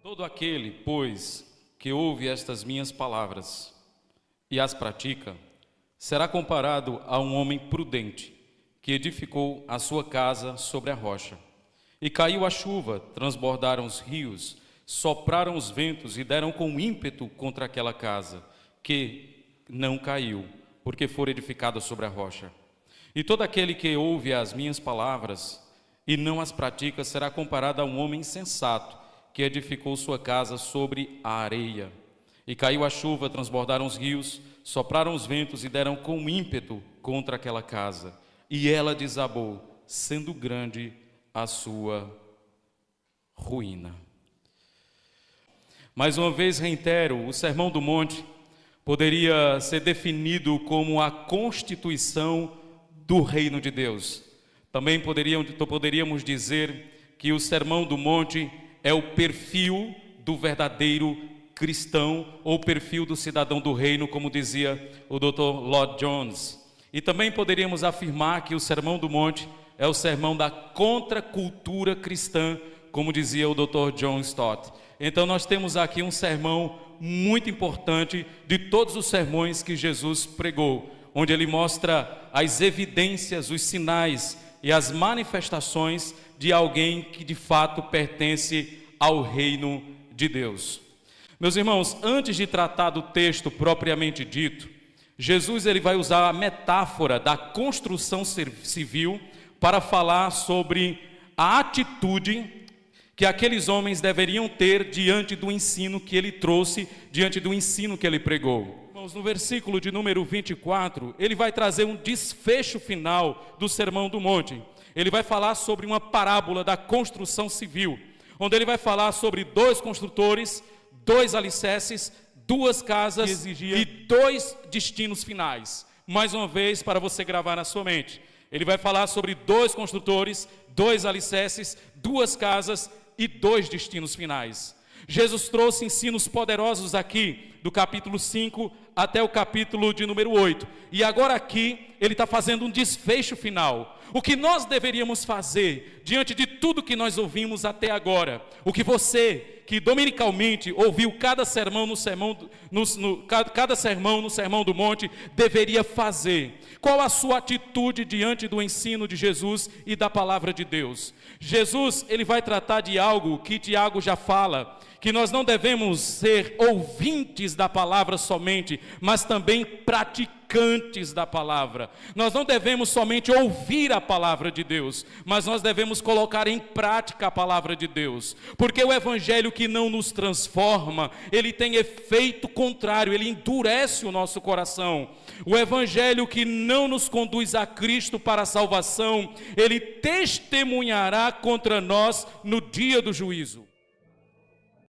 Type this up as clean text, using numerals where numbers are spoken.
Todo aquele, pois, que ouve estas minhas palavras e as pratica, será comparado a um homem prudente, que edificou a sua casa sobre a rocha. E caiu a chuva, transbordaram os rios, sopraram os ventos e deram com ímpeto contra aquela casa, que não caiu, porque fora edificada sobre a rocha. E todo aquele que ouve as minhas palavras e não as pratica, será comparado a um homem insensato, que edificou sua casa sobre a areia. E caiu a chuva, transbordaram os rios, sopraram os ventos e deram com ímpeto contra aquela casa. E ela desabou, sendo grande a sua ruína. Mais uma vez reitero, o Sermão do Monte poderia ser definido como a constituição do reino de Deus. Também poderíamos dizer que o Sermão do Monte é o perfil do verdadeiro cristão, ou perfil do cidadão do reino, como dizia o Dr. Lloyd Jones. E também poderíamos afirmar que o Sermão do Monte é o sermão da contracultura cristã, como dizia o Dr. John Stott. Então nós temos aqui um sermão muito importante de todos os sermões que Jesus pregou, onde ele mostra as evidências, os sinais e as manifestações de alguém que de fato pertence ao reino de Deus. Meus irmãos, antes de tratar do texto propriamente dito, Jesus ele vai usar a metáfora da construção civil para falar sobre a atitude que aqueles homens deveriam ter diante do ensino que ele trouxe, diante do ensino que ele pregou. Irmãos, no versículo de número 24, ele vai trazer um desfecho final do Sermão do Monte. Ele vai falar sobre uma parábola da construção civil, onde ele vai falar sobre 2 construtores, 2 alicerces, 2 casas e 2 destinos finais. Mais uma vez, para você gravar na sua mente, ele vai falar sobre 2 construtores, 2 alicerces, 2 casas e 2 destinos finais. Jesus trouxe ensinos poderosos aqui, do capítulo 5 até o capítulo de número 8. E agora aqui, ele está fazendo um desfecho final. O que nós deveríamos fazer, diante de tudo que nós ouvimos até agora, o que você, que dominicalmente ouviu cada sermão no Sermão do Monte, deveria fazer. Qual a sua atitude diante do ensino de Jesus e da palavra de Deus? Jesus, ele vai tratar de algo que Tiago já fala, que nós não devemos ser ouvintes da palavra somente, mas também praticantes da palavra. Nós não devemos somente ouvir a palavra de Deus, mas nós devemos colocar em prática a palavra de Deus, porque o evangelho que não nos transforma, ele tem efeito contrário, ele endurece o nosso coração. O evangelho que não nos conduz a Cristo para a salvação, ele testemunhará contra nós no dia do juízo.